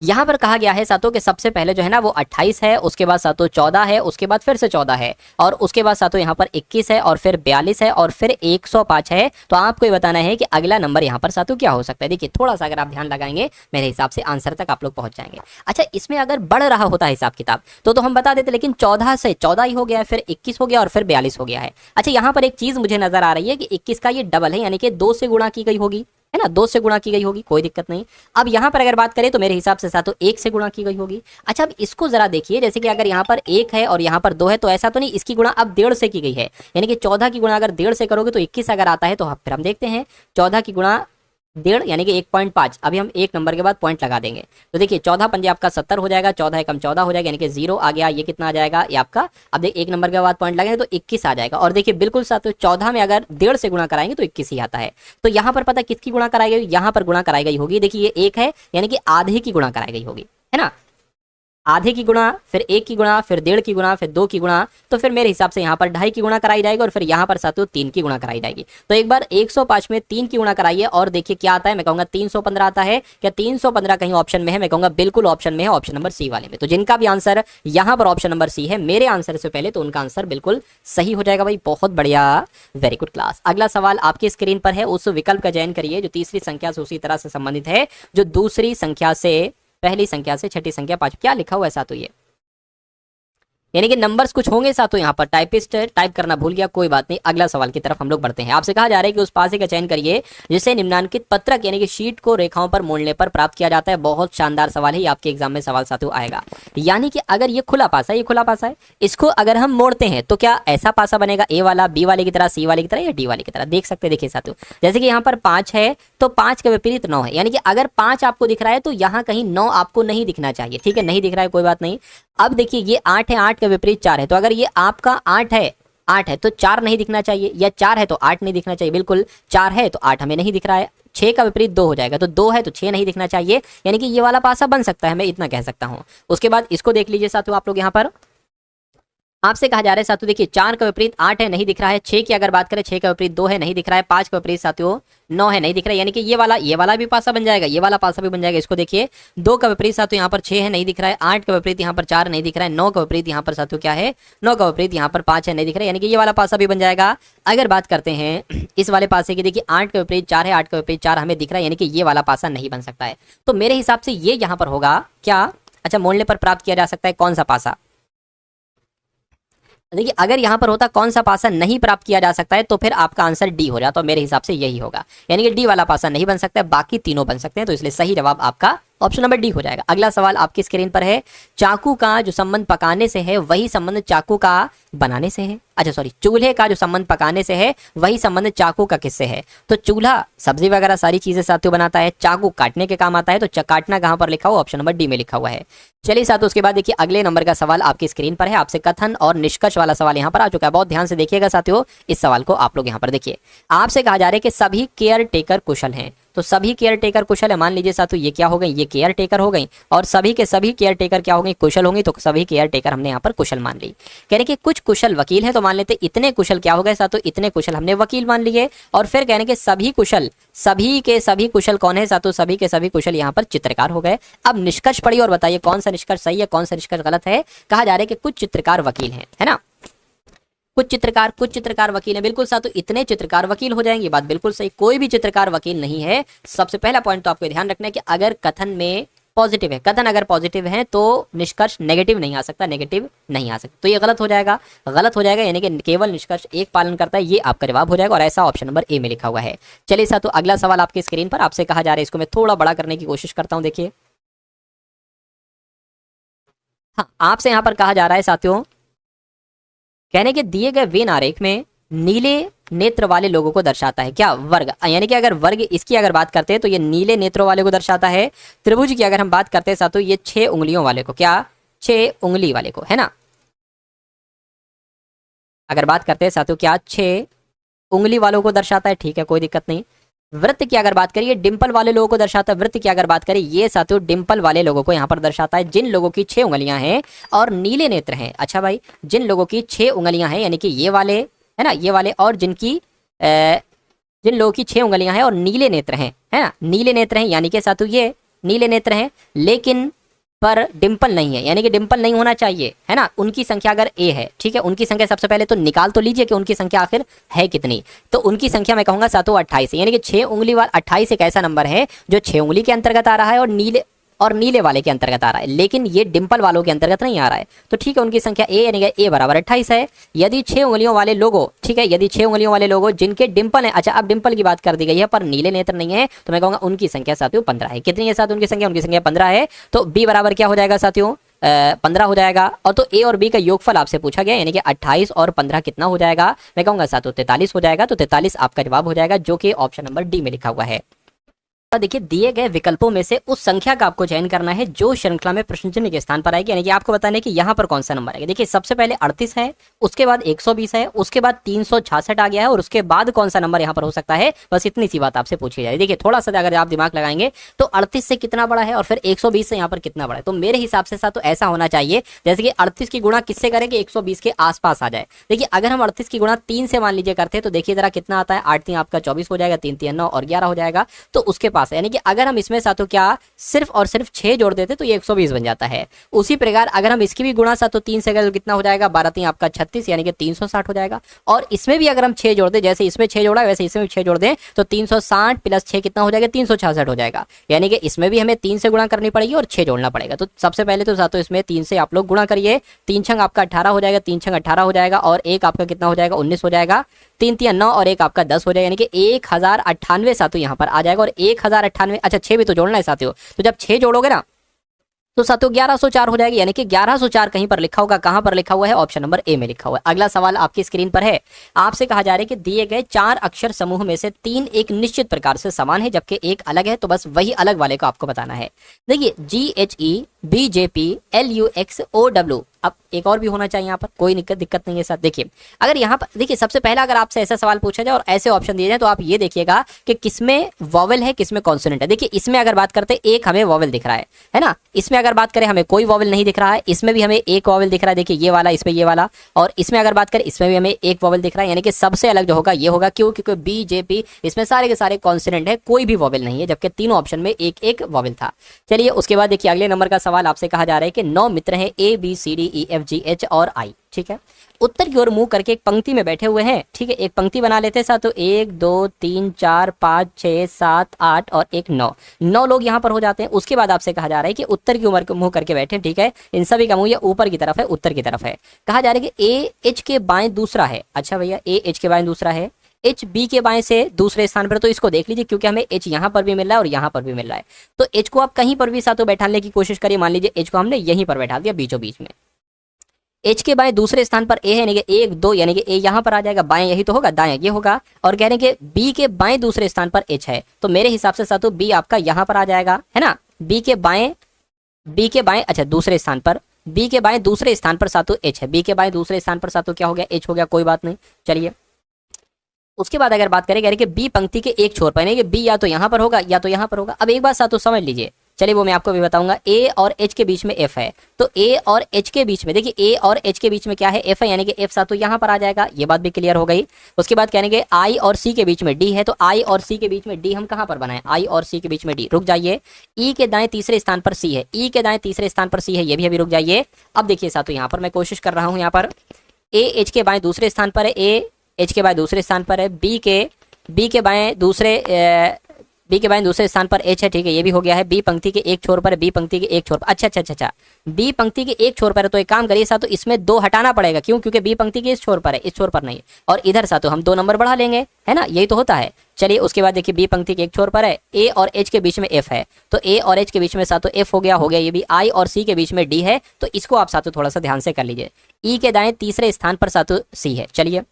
यहाँ पर कहा गया है सातों के सबसे पहले जो है ना वो 28 है, उसके बाद सातों 14 है, उसके बाद फिर से 14 है, और उसके बाद सातों यहाँ पर 21 है, और फिर 42 है, और फिर 105 है। तो आपको ये बताना है कि अगला नंबर यहाँ पर सातों क्या हो सकता है। देखिए थोड़ा सा अगर आप ध्यान लगाएंगे मेरे हिसाब से आंसर तक आप लोग पहुंच जाएंगे। अच्छा, इसमें अगर बढ़ रहा होता हिसाब किताब तो हम बता देते, लेकिन 14 से 14 ही हो गया है, फिर 21 हो गया, और फिर 42 हो गया है। अच्छा, यहाँ पर एक चीज मुझे नजर आ रही है कि 21 का ये डबल है, यानी कि 2 से गुणा की गई होगी, है ना, 2 से गुणा की गई होगी, कोई दिक्कत नहीं। अब यहाँ पर अगर बात करें तो मेरे हिसाब से सातों 1 से गुणा की गई होगी। अच्छा, अब इसको जरा देखिए, जैसे कि अगर यहाँ पर 1 है और यहाँ पर 2 है, तो ऐसा तो नहीं इसकी गुणा अब 1.5 से की गई है, यानी कि 14 की गुणा अगर 1.5 से करोगे तो 21 अगर आता है, तो फिर हम देखते हैं 14 की गुणा 1.5 यानी कि 1.5। अभी हम एक नंबर के बाद पॉइंट लगा देंगे, तो देखिए 14 पंजे आपका 70 हो जाएगा, 14 एकम 14 हो जाएगा, यानी कि 0 आ गया। ये कितना आ जाएगा? ये आपका, अब देख एक नंबर के बाद पॉइंट लगाएंगे तो 21 आ जाएगा। और देखिए बिल्कुल साथ 14 में अगर 1.5 से गुणा कराएंगे तो 21 ही आता है। तो यहाँ पर पता किसकी गुणा कराई गई? यहाँ पर गुणा कराई गई होगी। देखिए ये 1 है, यानी कि आधे की गुणा कराई गई होगी, है ना, आधे की गुणा, फिर 1 की गुणा, फिर 1.5 की गुणा, फिर 2 की गुणा, तो फिर मेरे हिसाब से यहाँ पर 2.5 की गुणा कराई जाएगी, और फिर यहाँ पर साथियों 3 की गुणा कराई जाएगी। तो एक बार 105 में 3 की गुणा कराइए, और देखिए क्या आता है। मैं कहूँगा 315 आता है क्या? 315 कहीं ऑप्शन में है? मैं कहूँगा बिल्कुल ऑप्शन में है, ऑप्शन नंबर सी वाले में। तो जिनका भी आंसर यहाँ पर ऑप्शन नंबर सी है मेरे आंसर से पहले, तो उनका आंसर बिल्कुल सही हो जाएगा भाई। बहुत बढ़िया, वेरी गुड क्लास। अगला सवाल आपकी स्क्रीन पर है, उस विकल्प का चयन करिए जो तीसरी संख्या से उसी तरह से संबंधित है जो दूसरी संख्या से, पहली संख्या से छठी संख्या 5। क्या लिखा हुआ है साथियों? ये यानी कि नंबर्स कुछ होंगे साथों, यहाँ पर टाइपिस्ट टाइप करना भूल गया, कोई बात नहीं। अगला सवाल की तरफ हम लोग बढ़ते हैं। आपसे कहा जा रहा है कि उस पासे का चयन करिए जिसे निम्नांकित पत्रक यानी कि शीट को रेखाओं पर मोड़ने पर प्राप्त किया जाता है। बहुत शानदार सवाल है, ये आपके एग्जाम में सवाल साथियों आएगा। यानी कि अगर ये खुला पासा है, ये खुला पासा है, इसको अगर हम मोड़ते हैं तो क्या ऐसा पासा बनेगा? ए वाला, बी वाले की तरह, सी वाले की तरह, या डी वाले की तरह? देख सकते हैं, देखिए साथियों, जैसे कि यहाँ पर 5 है तो 5 के विपरीत 9 है, यानी कि अगर 5 आपको दिख रहा है तो यहाँ कहीं 9 आपको नहीं दिखना चाहिए। ठीक है, नहीं दिख रहा है, कोई बात नहीं। अब देखिए ये 8 है, 8 के विपरीत 4 है, तो अगर ये आपका 8 है तो 4 नहीं दिखना चाहिए, या 4 है तो 8 नहीं दिखना चाहिए। बिल्कुल 4 है तो 8 हमें नहीं दिख रहा है। 6 का विपरीत 2 हो जाएगा, तो 2 है तो 6 नहीं दिखना चाहिए, यानी कि ये वाला पासा बन सकता है, मैं इतना कह सकता हूं। उसके बाद इसको देख लीजिए साथियों आप लोग, यहाँ पर आपसे कहा जा रहा है साथियों, देखिए 4 का विपरीत 8 है, नहीं दिख रहा है। 6 की अगर बात करें, 6 का विपरीत 2 है, नहीं दिख रहा है। 5 का विपरीत साथियों 9 है, नहीं दिख रहा है, यानी कि ये वाला भी पासा बन जाएगा, ये वाला पासा भी बन जाएगा। इसको देखिए 2 का विपरीत साथियों यहाँ पर 6 है, नहीं दिख रहा है। 8 का विपरीत यहाँ पर 4 नहीं दिख रहा है। 9 का विपरीत यहाँ पर साथियों क्या है? 9 का विपरीत यहाँ पर 5 है, नहीं दिख रहा है, यानी कि ये वाला पासा भी बन जाएगा। अगर बात करते हैं इस वाले पासे की, देखिए 8 का विपरीत 4 है, 8 का विपरीत 4 हमें दिख रहा है, यानी कि ये वाला पासा नहीं बन सकता है। तो मेरे हिसाब से ये यहाँ पर होगा क्या? अच्छा, मोड़ने पर प्राप्त किया जा सकता है कौन सा पासा? देखिए अगर यहाँ पर होता कौन सा पासा नहीं प्राप्त किया जा सकता है, तो फिर आपका आंसर डी हो जाता, तो मेरे हिसाब से यही होगा, यानी कि डी वाला पासा नहीं बन सकता है, बाकी तीनों बन सकते हैं। तो इसलिए सही जवाब आपका ऑप्शन नंबर डी हो जाएगा। अगला सवाल आपकी स्क्रीन पर है, चाकू का जो संबंध पकाने से है वही संबंध चाकू का बनाने से है। अच्छा सॉरी, चूल्हे का जो संबंध पकाने से है वही संबंध चाकू का किससे है? तो चूल्हा सब्जी वगैरह सारी चीजें साथियों बनाता है, चाकू काटने के काम आता है, तो काटना कहां पर लिखा हुआ? ऑप्शन नंबर डी में लिखा हुआ है। चलिए साथियों, उसके बाद देखिए अगले नंबर का सवाल आपकी स्क्रीन पर है, आपसे कथन और निष्कर्ष वाला सवाल यहाँ पर आ चुका है। बहुत ध्यान से देखिएगा साथियों, इस सवाल को आप लोग यहाँ पर देखिए। आपसे कहा जा रहा है कि सभी केयर टेकर कुशल हैं, तो सभी केयर टेकर कुशल है। मान लीजिए साथियों ये क्या हो गई? ये केयर टेकर हो गई, और सभी के सभी केयर टेकर क्या हो गई? कुशल होंगे, तो सभी केयर टेकर हमने यहाँ पर कुशल मान ली। कह रहे कि कुछ कुशल वकील हैं, तो मान लेते इतने कुशल क्या हो गए साथियों? इतने कुशल हमने वकील मान लिए। और फिर कहने के सभी कुशल, सभी के सभी कुशल कौन है साथियों? सभी के सभी कुशल यहाँ पर चित्रकार हो गए। अब निष्कर्ष पढ़िए और बताइए कौन सा निष्कर्ष सही है, कौन सा निष्कर्ष गलत है। कहा जा रहा है कि कुछ चित्रकार वकील हैं, है ना, कुछ चित्रकार वकील है। बिल्कुल साथियों, इतने चित्रकार वकील हो जाएंगे, बात बिल्कुल सही। कोई भी चित्रकार वकील नहीं है। सबसे पहला पॉइंट तो आपको ध्यान रखना है कि अगर कथन में पॉजिटिव है, कथन अगर पॉजिटिव है तो निष्कर्ष नेगेटिव नहीं आ सकता, नेगेटिव नहीं आ सकता, तो ये गलत हो जाएगा, गलत हो जाएगा। यानी कि केवल निष्कर्ष एक पालन करता है, ये आपका जवाब हो जाएगा, और ऐसा ऑप्शन नंबर ए में लिखा हुआ है। चलिए साथियों, अगला सवाल आपकी स्क्रीन पर आपसे कहा जा रहा है, इसको मैं थोड़ा बड़ा करने की कोशिश करता हूं। देखिए हाँ, आपसे यहां पर कहा जा रहा है साथियों, कहने के दिए गए वेन आरेख में नीले नेत्र वाले लोगों को दर्शाता है क्या? वर्ग, यानी कि अगर वर्ग इसकी अगर बात करते हैं तो ये नीले नेत्रों वाले को दर्शाता है। त्रिभुज की अगर हम बात करते हैं साथियों, ये 6 उंगलियों वाले को, क्या 6 उंगली वाले को, है ना, अगर बात करते हैं साथियों क्या 6 उंगली वालों को दर्शाता है। ठीक है, कोई दिक्कत नहीं। वृत्त की अगर बात करिए, डिंपल वाले लोगों को दर्शाता है। वृत्त की अगर बात करें, ये साथियों डिंपल वाले लोगों को यहाँ पर दर्शाता है, जिन लोगों की 6 उंगलियां हैं और नीले नेत्र हैं। अच्छा भाई, जिन लोगों की 6 उंगलियां हैं, यानी कि ये वाले, है ना, ये वाले, और जिन लोगों की 6 उंगलियां हैं और नीले नेत्र हैं, है ना, नीले नेत्र हैं, यानी कि साथियों ये नीले नेत्र हैं, लेकिन पर डिंपल नहीं है, यानी कि डिंपल नहीं होना चाहिए, है ना। उनकी संख्या अगर ए है, ठीक है, उनकी संख्या सबसे पहले तो निकाल तो लीजिए कि उनकी संख्या आखिर है कितनी। तो उनकी संख्या मैं कहूंगा सातों 28 है, यानी कि 6 उंगली वाला 28 एक ऐसा नंबर है जो 6 उंगली के अंतर्गत आ रहा है और नीले वाले के अंतर्गत आ रहा है, लेकिन ये डिंपल वालों के अंतर्गत नहीं आ रहा है। तो ठीक है, उनकी संख्या ए, यानी कि ए बराबर 28 है। यदि 6 उंगलियों वाले लोगों, ठीक है, यदि 6 उंगलियों वाले लोगों जिनके डिंपल है, अच्छा अब डिंपल की बात कर दी गई है पर नीले नेत्र नहीं है, तो मैं कहूंगा उनकी संख्या साथियों 15 है। कितनी है साथियों उनकी संख्या 15 है। तो बी बराबर क्या हो जाएगा साथियों? 15 हो जाएगा। और तो ए और बी का योगफल आपसे पूछा गया, यानी कि 28 और 15 कितना हो जाएगा? मैं कहूंगा साथियों 43 हो जाएगा। तो 43 आपका जवाब हो जाएगा, जो कि ऑप्शन नंबर डी में लिखा हुआ है। देखिए दिए गए विकल्पों में से उस संख्या का आपको चयन करना है जो श्रृंखला में प्रश्न चिन्ह के स्थान पर आएगी, यानी कि आपको बताना है कि यहाँ पर कौन सा नंबर आएगा। देखिए सबसे पहले 38 है, उसके बाद 120 है, उसके बाद 366 आ गया है, और उसके बाद कौन सा नंबर यहाँ पर हो सकता है, बस इतनी सी बात आपसे पूछी जा रही है। देखिए थोड़ा सा अगर आप दिमाग लगाएंगे तो 38 से कितना बड़ा है और फिर 120 से यहाँ पर कितना बड़ा है, तो मेरे हिसाब से तो ऐसा होना चाहिए जैसे कि 38 की गुणा किससे करें कि 120 के आसपास आ जाए। देखिए अगर हम 38 की गुणा 3 से मान लीजिए करते हैं तो देखिए जरा कितना आता है, 8 3 आपका 24 हो जाएगा, 3 3 9 और 11 हो जाएगा, तो उसके पास है। यानी कि अगर हम इसमें सातों क्या सिर्फ और सिर्फ 6 जोड़ देते तो ये 120 बन जाता है। उसी प्रकार अगर हम इसकी भी गुणा सातों 3 से करें तो कितना हो जाएगा, 12 3 आपका 36, यानी कि 360 हो जाएगा। और इसमें भी अगर हम 6 जोड़ दें, जैसे इसमें 6 जोड़ा वैसे इसमें भी 6 जोड़ दें तो 360 प्लस 6 कितना हो जाएगा, 366 हो जाएगा। यानी कि इसमें भी हमें 3 से गुणा करनी पड़ेगी और 6 जोड़ना पड़ेगा। तो सबसे पहले तो सातों इसमें 3 से आप लोग गुणा करिए, 3 छंग आपका 18 हो जाएगा, 3 छंग 18 हो जाएगा, और एक आपका कितना हो जाएगा, 19 हो जाएगा, 3 3 9 और एक आपका 10 हो जाएगा, यानी कि 1098 सातों यहाँ पर आ जाएगा। और 1098, अच्छा 6 भी तो जोड़ना है साथियों, तो जब 6 जोड़ोगे ना तो साथियों 1104 हो जाएगी, यानी कि 1104 कहीं पर लिखा होगा, कहां पर लिखा हुआ है, ऑप्शन नंबर ए में लिखा हुआ है। अगला सवाल आपकी स्क्रीन पर है, आपसे कहा जा रहा है कि दिए गए 4 अक्षर समूह में से 3 एक निश्चित प्रकार से समान है जबकि एक अलग है, तो बस वही अलग वाले को आपको बताना है। देखिए GHE BJP LUX OW, अब एक और भी होना चाहिए यहाँ पर, कोई दिक्कत नहीं है सर। देखिए अगर यहाँ पर देखिए सबसे पहला अगर आपसे ऐसा सवाल पूछा जाए और ऐसे ऑप्शन दिए जाए तो आप ये देखिएगा कि किसमें वॉवेल है किसमें कॉन्सोनेंट है। देखिए इसमें अगर बात करते हैं एक हमें वॉवेल दिख रहा है ना, इसमें अगर बात करें हमें कोई वॉवेल नहीं दिख रहा है, इसमें भी हमें एक वॉवेल दिख रहा है, देखिए ये वाला, इसमें ये वाला, और इसमें अगर बात करें इसमें भी हमें एक वॉवेल दिख रहा है, यानी कि सबसे अलग जो होगा ये होगा। क्यों? क्योंकि BJP इसमें सारे के सारे कॉन्सोनेंट है, कोई भी वॉवेल नहीं है, जबकि तीनों ऑप्शन में एक एक वॉवेल था। चलिए उसके बाद देखिए अगले नंबर का सवाल आपसे कहा जा रहा है कि 9 मित्र हैं ABCDEFGH और I, ठीक है, उत्तर की ओर मुंह करके एक पंक्ति में बैठे हुए हैं, ठीक है, एक पंक्ति बना लेते हैं साथ, 1 2 3 4 5 6 7 8 और एक 9 लोग यहाँ पर हो जाते हैं। उसके बाद आपसे कहा जा रहा है कि उत्तर की उम्र मुंह करके बैठे, ठीक है, इन सभी का मुंह ये ऊपर की तरफ है, उत्तर की तरफ है। कहा जा रहा है कि AH के बाएं दूसरा है, अच्छा भैया AH के बाएं दूसरा है, H B के बाएं से दूसरे स्थान पर, तो इसको देख लीजिए क्योंकि हमें H यहाँ पर भी मिल रहा है और यहाँ पर भी मिल रहा है, तो H को आप कहीं पर भी साथों बैठाने की कोशिश करिए। मान लीजिए H को हमने यहीं पर बैठा दिया बीचों बीच में, एच के बाएं दूसरे स्थान पर ए है, यानी कि 1 2, यानी कि ए यहाँ पर आ जाएगा, बाएं यही तो होगा, दाएं ये होगा। और कह रहे हैं कि बी के बाएं दूसरे स्थान पर एच है, तो मेरे हिसाब से साथों बी आपका यहाँ पर आ जाएगा, है ना। बी के बाएं अच्छा दूसरे स्थान पर, बी के बाएं दूसरे स्थान पर साथों एच है, बी के बाएं दूसरे स्थान पर साथों क्या हो गया, एच हो गया, कोई बात नहीं। चलिए उसके बाद अगर बात करें, कह रहे कि बी पंक्ति के एक छोर पर, यानी कि बी या तो यहाँ पर होगा या तो यहाँ पर होगा। अब एक बात साथों समझ लीजिए, चलिए वो मैं आपको भी बताऊंगा। ए और एच के बीच में एफ है, तो ए और एच के बीच में देखिए, ए और एच के बीच में क्या है, एफ है, यानी कि एफ साथों यहाँ पर आ जाएगा, ये बात भी क्लियर हो गई। उसके बाद कहने के आई और सी के बीच में डी है, तो आई और सी के बीच में डी हम कहाँ पर बनाए, आई और सी के बीच में डी, रुक जाइए। ई के दाएं तीसरे स्थान पर सी है, ई के दाएं तीसरे स्थान पर सी है, ये भी अभी रुक जाइए। अब देखिए साथों यहाँ पर मैं कोशिश कर रहा हूँ, यहाँ पर ए एच के बाएं दूसरे स्थान पर है, ए एच के बाएं दूसरे स्थान पर है, बी के बाएं दूसरे स्थान पर एच है, ठीक है, ये भी हो गया है। बी पंक्ति के एक छोर पर है, बी पंक्ति के एक छोर पर, अच्छा, बी पंक्ति के एक छोर पर है, तो एक काम करिए साथों, इसमें 2 हटाना पड़ेगा, क्यों, क्योंकि बी पंक्ति के इस छोर पर है, इस छोर पर नहीं। और इधर साथों हम 2 नंबर बढ़ा लेंगे, है ना, यही तो होता है। चलिए उसके बाद देखिए, बी पंक्ति के एक छोर पर है, ए और एच के बीच में एफ है, तो ए और एच के बीच में साथों एफ हो गया, ये भी। आई और सी के बीच में डी है, तो इसको आप साथों थोड़ा सा ध्यान से कर लीजिए। ई के दाएं तीसरे स्थान पर साथों सी है। चलिए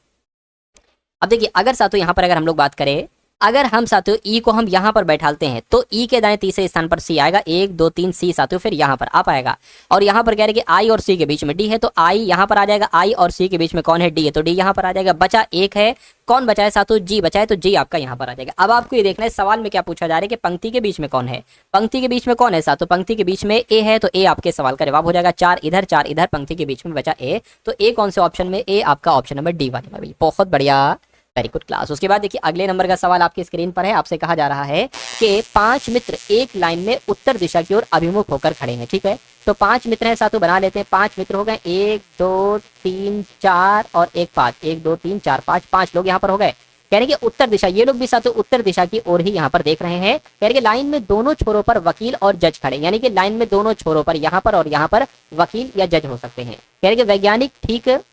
अब देखिए, अगर साथों यहाँ पर अगर हम लोग बात करें, अगर हम साथियों ई को हम यहाँ पर बैठालते हैं, तो ई के दाएं तीसरे स्थान पर सी आएगा, 1 2 3 सी साथियों, फिर यहाँ पर आ पाएगा। और यहाँ पर कह रहे कि आई और सी के बीच में डी है, तो आई यहाँ पर आ जाएगा, आई और सी के बीच में कौन है, डी है, तो डी यहाँ पर आ जाएगा। बचा एक है, कौन बचा है साथियों, जी बचा है, तो जी आपका यहाँ पर आ जाएगा। अब आपको ये देखना है सवाल में क्या पूछा जा रहा है कि पंक्ति के बीच में कौन है, पंक्ति के बीच में कौन है साथियों, पंक्ति के बीच में ए है, तो ए आपके सवाल का जवाब हो जाएगा। 4 इधर 4 इधर, पंक्ति के बीच में बचा ए, तो ए कौन से ऑप्शन में, ए आपका ऑप्शन नंबर डी वाले में। बहुत बढ़िया, वेरी गुड क्लास। उसके बाद देखिए, अगले नंबर का सवाल आपकी स्क्रीन पर है। आपसे कहा जा रहा है कि 5 मित्र एक लाइन में उत्तर दिशा की ओर अभिमुख होकर खड़े हैं, ठीक है। तो 5 मित्र हैं साथियों, बना लेते हैं। 5 मित्र हो गए, 1 2 3 4 और 1 5, 1 2 3 4 5 लोग यहाँ पर हो गए। कह रहे कि उत्तर दिशा, ये लोग भी साथियों उत्तर दिशा की ओर ही यहाँ पर देख रहे हैं। कह रहे कि लाइन में दोनों छोरों पर वकील और जज खड़े, यानी कि लाइन में दोनों छोरों पर यहाँ पर और यहाँ पर वकील या जज हो सकते हैं। कह रहे कि वैज्ञानिक ठीक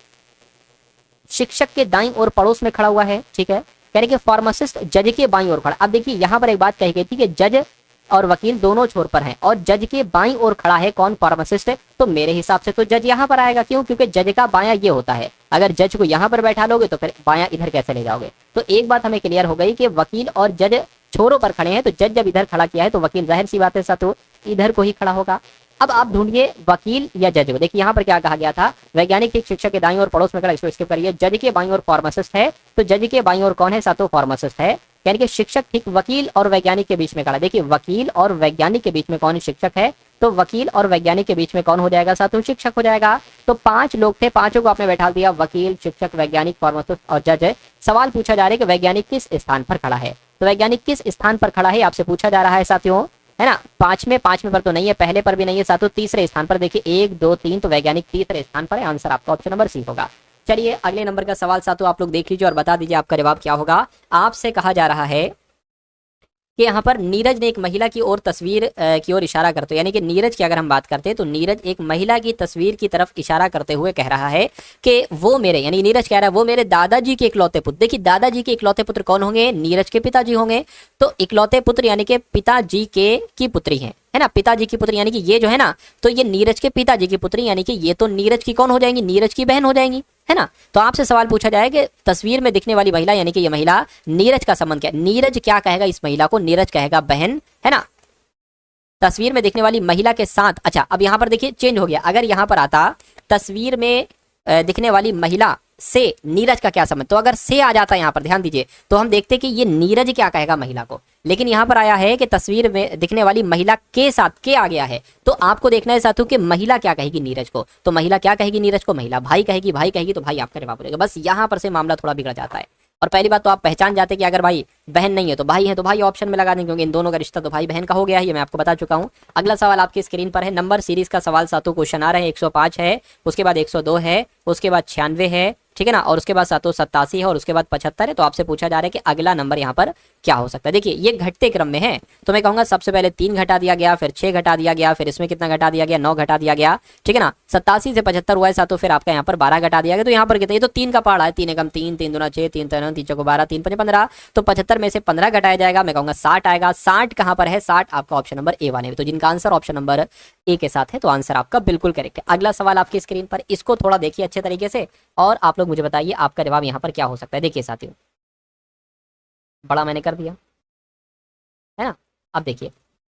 शिक्षक के दाईं ओर पड़ोस में खड़ा हुआ है, ठीक है। कह रहे कि फार्मासिस्ट जज के बाईं ओर खड़ा। अब देखिए यहाँ पर एक बात कही गई थी कि जज और वकील दोनों छोर पर हैं, और जज के बाईं ओर खड़ा है कौन, फार्मासिस्ट। तो मेरे हिसाब से तो जज यहाँ पर आएगा, क्यों, क्योंकि जज का बायां ये होता है, अगर जज को यहाँ पर बैठा लोगे तो फिर बायां इधर कैसे ले जाओगे। तो एक बात हमें क्लियर हो गई कि वकील और जज छोरों पर खड़े हैं, तो जज जब इधर खड़ा किया है तो वकील जाहिर सी बात है साथियों इधर को ही खड़ा होगा। अब आप ढूंढिए वकील या जज को। देखिए यहाँ पर क्या कहा गया था, वैज्ञानिक ठीक शिक्षक के दाईं ओर पड़ोस में खड़ा, इसको स्किप करिए। जज के बाईं ओर फार्मासिस्ट है, तो जज के बाईं ओर कौन है साथियों, फार्मासिस्ट है। यानी कि शिक्षक ठीक वकील और वैज्ञानिक के बीच में खड़ा। देखिए वकील और वैज्ञानिक के बीच में कौन शिक्षक है, तो वकील और वैज्ञानिक के बीच में कौन हो जाएगा साथियों, शिक्षक हो जाएगा। तो 5 लोग थे, 5 को आपने बैठा दिया, वकील, शिक्षक, वैज्ञानिक, फार्मासिस्ट और जज है। सवाल पूछा जा रहा है कि वैज्ञानिक किस स्थान पर खड़ा है, तो वैज्ञानिक किस स्थान पर खड़ा है आपसे पूछा जा रहा है साथियों, है ना। 5वें पर तो नहीं है, पहले पर भी नहीं है साथियों, तीसरे स्थान पर। देखिए 1 2 3, तो वैज्ञानिक तीसरे स्थान पर है। आंसर आपका ऑप्शन नंबर सी होगा। चलिए अगले नंबर का सवाल साथियों आप लोग देख लीजिए और बता दीजिए आपका जवाब क्या होगा। आपसे कहा जा रहा है कि यहाँ पर नीरज ने एक महिला की ओर तस्वीर की ओर इशारा करते, यानी कि नीरज की अगर हम बात करते हैं तो नीरज एक महिला की तस्वीर की तरफ इशारा करते हुए कह रहा है कि वो मेरे, यानी नीरज कह रहा है वो मेरे दादाजी के इकलौते पुत्र। देखिए दादाजी के इकलौते पुत्र कौन होंगे, नीरज के पिताजी होंगे। तो इकलौते पुत्र यानी कि पिताजी के की पुत्री है ना, पिताजी की पुत्री, यानी कि ये जो है ना, तो ये नीरज के पिताजी की पुत्री, यानी कि ये तो नीरज की कौन हो जाएंगी, नीरज की बहन हो जाएंगी, है ना। तो आपसे सवाल पूछा जाए कि तस्वीर में दिखने वाली महिला, यानी कि ये महिला नीरज का संबंध क्या है। नीरज क्या कहेगा इस महिला को, नीरज कहेगा बहन, है ना। तस्वीर में दिखने वाली महिला के साथ, अच्छा अब यहाँ पर देखिए चेंज हो गया। अगर यहाँ पर आता तस्वीर में दिखने वाली महिला से नीरज का क्या संबंध, तो अगर से आ जाता है यहाँ पर ध्यान दीजिए, तो हम देखते कि ये नीरज क्या कहेगा महिला को। लेकिन यहाँ पर आया है कि तस्वीर में दिखने वाली महिला के साथ के आ गया है, तो आपको देखना है साथियों कि महिला क्या कहेगी नीरज को। तो महिला क्या कहेगी नीरज को, महिला भाई कहेगी, भाई कहेगी तो भाई आपका जवाब हो जाएगा। बस यहाँ पर से मामला थोड़ा बिगड़ जाता है। और पहली बात तो आप पहचान जाते कि अगर भाई बहन नहीं है तो भाई है, तो भाई ऑप्शन में लगा देंगे, क्योंकि इन दोनों का रिश्ता तो भाई बहन का हो गया है, ये मैं आपको बता चुका हूं। अगला सवाल आपकी स्क्रीन पर है। नंबर सीरीज का सवाल सातों क्वेश्चन आ रहे हैं। 105 है, उसके बाद 102 है, उसके बाद 96 है, ठीक है ना, और उसके बाद सातों 87 है और उसके बाद 75 है। तो आपसे पूछा जा रहा है कि अगला नंबर यहाँ पर क्या हो सकता है। देखिए ये घटते क्रम में है, तो मैं कहूंगा सबसे पहले 3 घटा दिया गया, फिर 6 घटा दिया गया, फिर इसमें कितना घटा दिया गया, 9 घटा दिया गया, ठीक है ना। 87 से 75 हुआ है सातों, फिर आपका यहाँ पर 12 घटा दिया गया। तो यहाँ पर कितना, ये तो 3 का पहाड़ा है, 3 एकम 3, 3 दूना 6, 3 3 3 चौको 12, 3 5 15। तो 75 में से 15 घटाया जाएगा, मैं कहूंगा 60 आएगा। 60 कहाँ पर है, 60 आपका ऑप्शन नंबर ए वाले में। तो जिनका आंसर ऑप्शन नंबर ए के साथ है तो आंसर आपका बिल्कुल करेक्ट है। अगला सवाल आपकी स्क्रीन पर, इसको थोड़ा देखिए अच्छे तरीके से और आप लोग मुझे बताइए आपका जवाब यहाँ पर क्या हो सकता है। देखिए साथियों, बड़ा मैंने कर दिया है ना। अब देखिए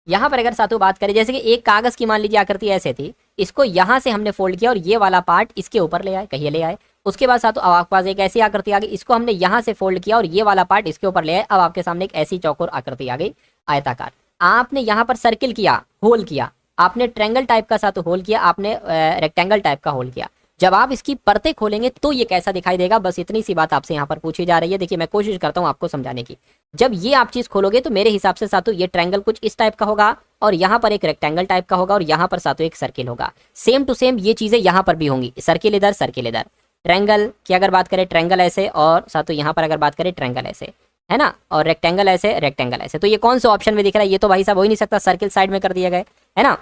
यहाँ पर अगर साथियों बात करें, जैसे कि एक कागज की मान लीजिए आकृति ऐसे थी, इसको यहाँ से हमने फोल्ड किया और ये वाला पार्ट इसके ऊपर ले आए, कहिए ले आए। उसके बाद साथियों अब आपके पास एक ऐसी आकृति आ गई, इसको हमने यहाँ से फोल्ड किया और ये वाला पार्ट इसके ऊपर ले आए। अब आपके सामने एक ऐसी चौकोर आकृति आ गई, आयताकार। आपने यहाँ पर सर्किल किया, होल किया, आपने ट्रायंगल टाइप का साथ होल किया, आपने रेक्टेंगल टाइप का होल किया। जब आप इसकी परतें खोलेंगे तो ये कैसा दिखाई देगा, बस इतनी सी बात आपसे यहाँ पर पूछी जा रही है। देखिए मैं कोशिश करता हूँ आपको समझाने की। जब ये आप चीज खोलोगे तो मेरे हिसाब से साथों ये ट्रायंगल कुछ इस टाइप का होगा और यहाँ पर एक रेक्टेंगल टाइप का होगा और यहाँ पर साथों एक सर्किल होगा। सेम टू सेम ये चीजें यहाँ पर भी होंगी, सर्किल इधर सर्किल इधर। ट्रायंगल की अगर बात करें, ट्रायंगल ऐसे, और साथों यहाँ पर अगर बात करें ट्रायंगल ऐसे, है ना, और रेक्टेंगल ऐसे, रेक्टेंगल ऐसे। तो ये कौन से ऑप्शन में दिख रहा है, ये तो भाई साहब हो ही नहीं सकता, सर्किल साइड में कर दिया गया है ना।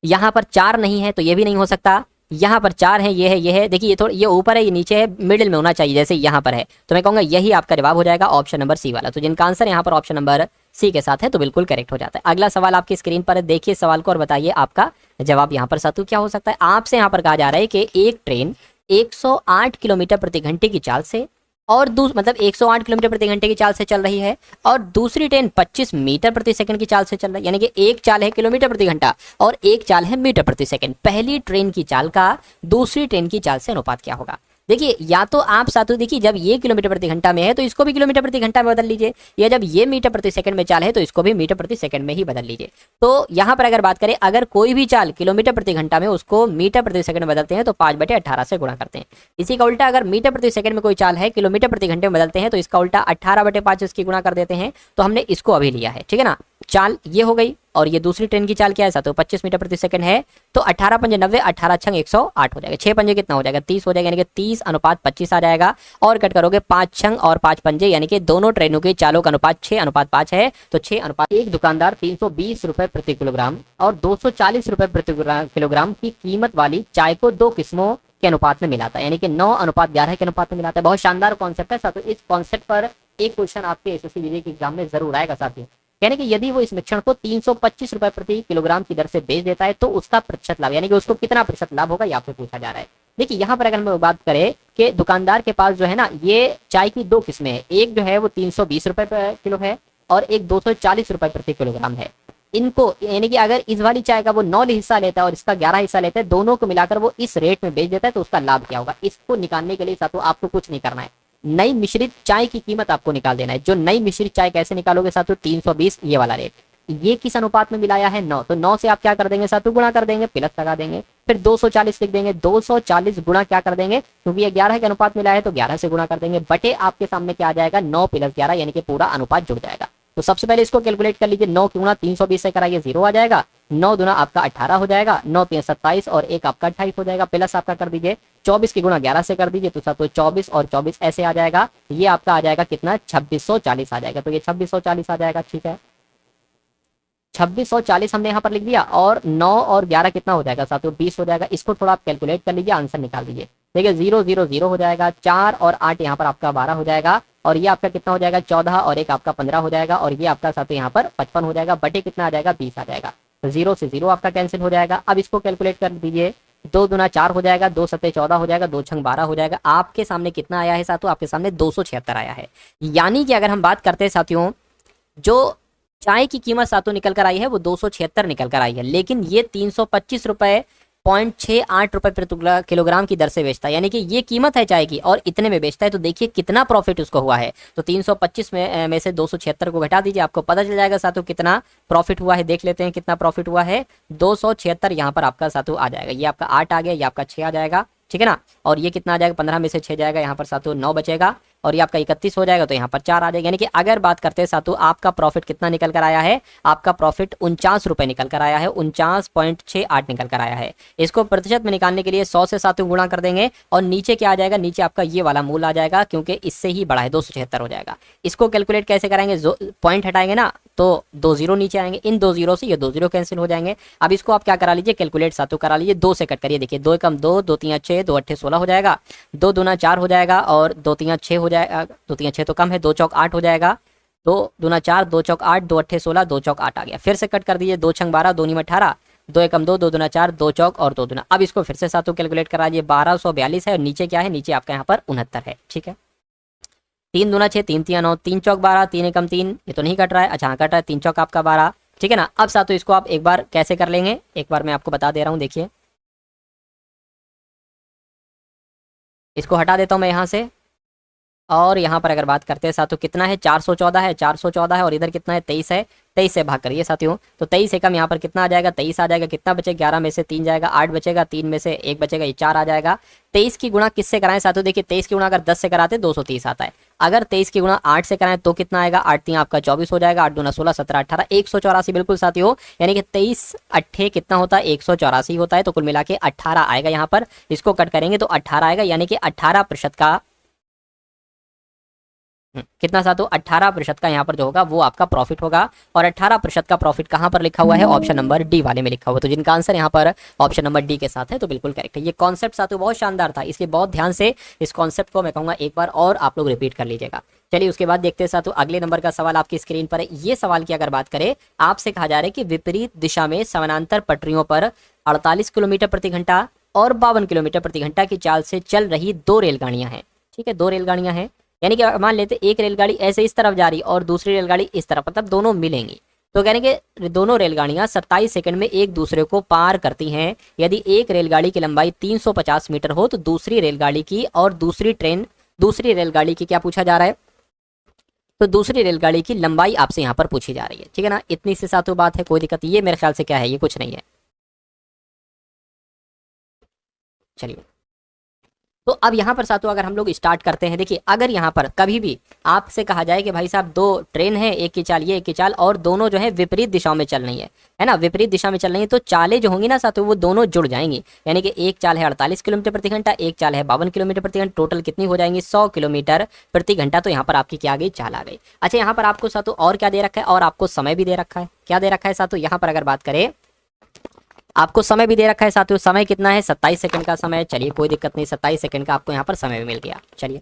यहाँ पर 4 नहीं है तो ये भी नहीं हो सकता, यहाँ पर 4 है, ये है, ये है। देखिए ये थोड़ा, ये ऊपर है, ये नीचे है, मिडिल में होना चाहिए जैसे यहाँ पर है। तो मैं कहूँगा यही आपका जवाब हो जाएगा ऑप्शन नंबर सी वाला। तो जिनका आंसर यहाँ पर ऑप्शन नंबर सी के साथ है तो बिल्कुल करेक्ट हो जाता है। अगला सवाल आपकी स्क्रीन पर है, देखिए सवाल को और बताइए आपका जवाब यहाँ पर साथू क्या हो सकता है। आपसे यहाँ पर कहा जा रहा है कि एक ट्रेन 108 किलोमीटर प्रति घंटे की चाल से और मतलब 108 किलोमीटर प्रति घंटे की चाल से चल रही है और दूसरी ट्रेन 25 मीटर प्रति सेकंड की चाल से चल रही है। यानी कि एक चाल है किलोमीटर प्रति घंटा और एक चाल है मीटर प्रति सेकंड। पहली ट्रेन की चाल का दूसरी ट्रेन की चाल से अनुपात क्या होगा। देखिए या तो आप साथों देखिए, जब ये किलोमीटर प्रति घंटा में है तो इसको भी किलोमीटर प्रति घंटा में बदल लीजिए, या जब ये मीटर प्रति सेकंड में चाल है तो इसको भी मीटर प्रति सेकंड में ही बदल लीजिए। तो यहाँ पर अगर बात करें, अगर कोई भी चाल किलोमीटर प्रति घंटा में, उसको मीटर प्रति सेकंड में बदलते हैं तो 5/18 से गुणा करते हैं। इसी का उल्टा अगर मीटर प्रति सेकंड में कोई चाल है किलोमीटर प्रति घंटे में बदलते हैं तो इसका उल्टा 18/5 इसकी गुणा कर देते हैं। तो हमने इसको अभी लिया है, ठीक है ना। चाल ये हो गई और ये दूसरी ट्रेन की चाल क्या है साथों, 25 मीटर प्रति सेकंड है। तो 18 पंजे 90, 18 छंग 108 हो जाएगा, 6 पंजे कितना हो जाएगा 30 हो जाएगा, यानी कि 30:25 आ जाएगा। और कट करोगे 5 छंग और 5 पंजे, यानी कि दोनों ट्रेनों के चालों का अनुपात 6:5 है। तो 6:5। एक दुकानदार 320 रुपए प्रति किलोग्राम और 240 रुपए प्रति किलोग्राम की कीमत वाली चाय को 2 किस्मों के अनुपात में मिलाता है, यानी कि 9:11 के अनुपात में मिलाता है। बहुत शानदार कॉन्सेप्ट है साथियों। इस कॉन्सेप्ट पर एक क्वेश्चन आपके एसएससी जीडी के एग्जाम में जरूर आएगा साथियों। यानी कि यदि वो इस मिश्रण को 325 रुपए प्रति किलोग्राम की दर से बेच देता है तो उसका प्रतिशत लाभ, यानी कि उसको कितना प्रतिशत लाभ होगा, ये आपसे पूछा जा रहा है। देखिए यहाँ पर अगर हम बात करें कि दुकानदार के पास जो है ना, ये चाय की 2 किस्में हैं। एक जो है वो 320 रुपए किलो है और एक 240 रुपए प्रति किलोग्राम है। इनको यानी कि अगर इस वाली चाय का वो 9 हिस्सा लेता है और इसका 11 हिस्सा लेता है, दोनों को मिलाकर वो इस रेट में बेच देता है तो उसका लाभ क्या होगा। इसको निकालने के लिए साथों आपको कुछ नहीं करना है, नई मिश्रित चाय की कीमत आपको निकाल देना है। जो नई मिश्रित चाय कैसे निकालोगे साथों, 320 ये वाला रेट, ये किस अनुपात में मिलाया है 9, तो 9 से आप क्या कर देंगे साथों, गुणा कर देंगे, प्लस लगा देंगे, फिर 240 लिख देंगे। 240 गुणा क्या कर देंगे, क्योंकि ये 11 के अनुपात मिला है तो 11 से गुणा कर देंगे, बटे आपके सामने क्या आ जाएगा 9 + 11, यानी कि पूरा अनुपात जुड़ जाएगा। तो सबसे पहले इसको कैलकुलेट कर लीजिए, 9 गुणा 320 से कराइए 0 आ जाएगा, 9 दूना आपका 18 हो जाएगा, 9 3 27 और 1 आपका 28 हो जाएगा, प्लस आपका कर दीजिए 24 की गुणा 11 से कर दीजिए तो साथ 24 और 24 ऐसे आ जाएगा। ये आपका आ जाएगा कितना 2640 आ जाएगा। तो ये 2640 आ जाएगा, ठीक है 2640 हमने यहाँ पर लिख दिया और 9 और 11 कितना हो जाएगा साथियों 20 हो जाएगा। इसको थोड़ा आप कैलकुलेट कर लीजिए, आंसर निकाल दीजिए। देखिए 0 0 0 हो जाएगा, 4 और 8 यहाँ पर आपका 12 हो जाएगा और ये आपका कितना हो जाएगा 14 और 1 आपका 15 हो जाएगा और ये आपका साथ यहाँ पर 55 हो जाएगा, बटे कितना आ जाएगा 20 आ जाएगा। तो 0 से 0 आपका कैंसिल हो जाएगा। अब इसको कैलकुलेट कर दीजिए, 2 दूना 4 हो जाएगा, 2 सत्ते 14 हो जाएगा, 2 छंग 12 हो जाएगा। आपके सामने कितना आया है साथियों, आपके सामने 276 आया है। यानी कि अगर हम बात करते हैं साथियों, जो चाय की कीमत सातों निकल कर आई है वो 276 निकल कर आई है, लेकिन ये 325 रुपए 0.68 रुपए प्रति किलोग्राम की दर से बेचता है, यानी कि ये कीमत है चाय की और इतने में बेचता है। तो देखिए कितना प्रॉफिट उसको हुआ है। तो 325 में से 276 को घटा दीजिए, आपको पता चल जाएगा साथों कितना प्रॉफिट हुआ है। देख लेते हैं कितना प्रॉफिट हुआ है, 276 यहाँ पर आपका साथों आ जाएगा। ये आपका 8 आ गया, ये आपका 6 आ जाएगा, ठीक है ना। और ये कितना आ जाएगा, 15 में से 6 जाएगा, यहाँ पर साथों 9 बचेगा। और ये आपका 31 हो जाएगा, तो यहाँ पर 4 आ जाएगा। यानी कि अगर बात करते हैं साथियों आपका प्रॉफिट कितना निकल कर आया है, आपका प्रॉफिट 49 रुपए निकल कर आया है, 49.68 निकल कर आया है। इसको प्रतिशत में निकालने के लिए 100 से साथियों गुणा कर देंगे और नीचे क्या आ जाएगा, नीचे आपका ये वाला मूल आ जाएगा, क्योंकि इससे ही बड़ा है 276 हो जाएगा। इसको कैलकुलेट कैसे कराएंगे, पॉइंट हटाएंगे ना तो 2 जीरो नीचे आएंगे, इन 2 जीरो से ये 2 जीरो कैंसिल हो जाएंगे। अब इसको आप क्या करा लीजिए, कैलकुलेट साथियों करा लीजिए, 2 से कट करिए। देखिए 2 कम 2, 2 3 6, 2 8 16 हो जाएगा, 2 दूना 4 हो जाएगा और 2 3 6 हो जाएगा, 2 3 6 तो कम है, 2 चौक 8 हो जाएगा, 2 दूना 4, 2 चौक 8, 2 8 16, 2 चौक 8 आ गया। फिर से कट कर दीजिए, 2 छंग 12, 2 नीम 18, 2 एकम 2, 2 दूना 4, 2 चौक और 2 दूना। अब इसको फिर से साथियों कैलकुलेट करा लीजिए, 1242 है और नीचे क्या है, नीचे आपका यहाँ पर 69 है। ठीक है, 3 दूना 6, 3 तिया 9, 3 चौक 12, 3 एकम 3, ये तो नहीं कट रहा है, अच्छा हाँ कट रहा है, 3 चौक आपका 12। ठीक है ना। अब साथियों इसको आप एक बार कैसे कर लेंगे, एक बार मैं आपको बता दे रहा हूँ। देखिए इसको हटा देता हूँ मैं यहाँ से, और यहाँ पर अगर बात करते हैं साथियों कितना है, 414 है, 414 है और इधर कितना है, 23 है। 23 से भाग करिए साथियों, तो 23 एकम यहाँ पर कितना आ जाएगा, 23 आ जाएगा। कितना बचे, 11 में से 3 जाएगा, 8 बचेगा, 3 में से 1 बचेगा, ये 4 आ जाएगा। 23 की गुणा किससे कराएं साथियों, देखिए 23 की गुणा अगर 10 से कराते 230 आता है, अगर 23 की गुणा 8 से कराएं तो कितना आएगा, 8 3 आपका 24 हो जाएगा, 8 दूना 16, 17 18, 184 बिल्कुल साथियों। यानी कि 23 अट्ठे कितना होता है, 184 होता है, तो कुल मिला के 18 आएगा यहाँ पर। इसको कट करेंगे तो 18 आएगा, यानी कि 18% का कितना साथियों, 18% का यहाँ पर जो होगा वो आपका प्रॉफिट होगा। और 18% का प्रॉफिट कहाँ पर लिखा हुआ है, ऑप्शन नंबर डी वाले में लिखा हुआ है। तो जिनका आंसर यहाँ पर ऑप्शन नंबर डी के साथ है तो बिल्कुल करेक्ट है। ये कॉन्सेप्ट साथियों बहुत शानदार था, इसलिए बहुत ध्यान से इस कॉन्सेप्ट को मैं कहूँगा एक बार और आप लोग रिपीट कर लीजिएगा। चलिए उसके बाद देखते हैं साथियों अगले नंबर का सवाल आपकी स्क्रीन पर है। ये सवाल की अगर बात करें, आपसे कहा जा रहा है कि विपरीत दिशा में समानांतर पटरियों पर 48 किलोमीटर प्रति घंटा और 52 किलोमीटर प्रति घंटा की चाल से चल रही 2 रेलगाड़ियां हैं। ठीक है, 2 रेलगाड़ियां हैं, यानी कि मान लेते एक रेलगाड़ी ऐसे इस तरफ जा रही और दूसरी रेलगाड़ी इस तरफ, मतलब दोनों मिलेंगी। तो कहने के दोनों रेलगाड़ियां 27 सेकंड में एक दूसरे को पार करती हैं। यदि एक रेलगाड़ी की लंबाई 350 मीटर हो तो दूसरी रेलगाड़ी की और दूसरी रेलगाड़ी की क्या पूछा जा रहा है, तो दूसरी रेलगाड़ी की लंबाई आपसे यहाँ पर पूछी जा रही है। ठीक है ना, इतनी से साथियों बात है, कोई दिक्कत। ये मेरे ख्याल से क्या है, ये कुछ नहीं है। चलिए तो अब यहाँ पर साथियों अगर हम लोग स्टार्ट करते हैं, देखिए अगर यहाँ पर कभी भी आपसे कहा जाए कि भाई साहब 2 ट्रेन है, एक की चाल ये, एक की चाल, और दोनों जो है विपरीत दिशाओं में चल रही है ना, विपरीत दिशा में चल रही है, तो चालें जो होंगी ना साथियों वो दोनों जुड़ जाएंगी। यानी कि एक चाल है 48 किलोमीटर प्रति घंटा, एक चाल है 52 किलोमीटर प्रति घंटा, टोटल कितनी हो जाएंगी, 100 किलोमीटर प्रति घंटा। तो यहाँ पर आपकी क्या आ गई, चाल आ गई। अच्छा यहाँ पर आपको साथियों और क्या दे रखा है, और आपको समय भी दे रखा है। क्या दे रखा है साथियों, यहाँ पर अगर बात करें आपको समय भी दे रखा है साथियों। समय कितना है, 27 सेकंड का समय। चलिए कोई दिक्कत नहीं, 27 सेकंड का आपको यहाँ पर समय भी मिल गया। चलिए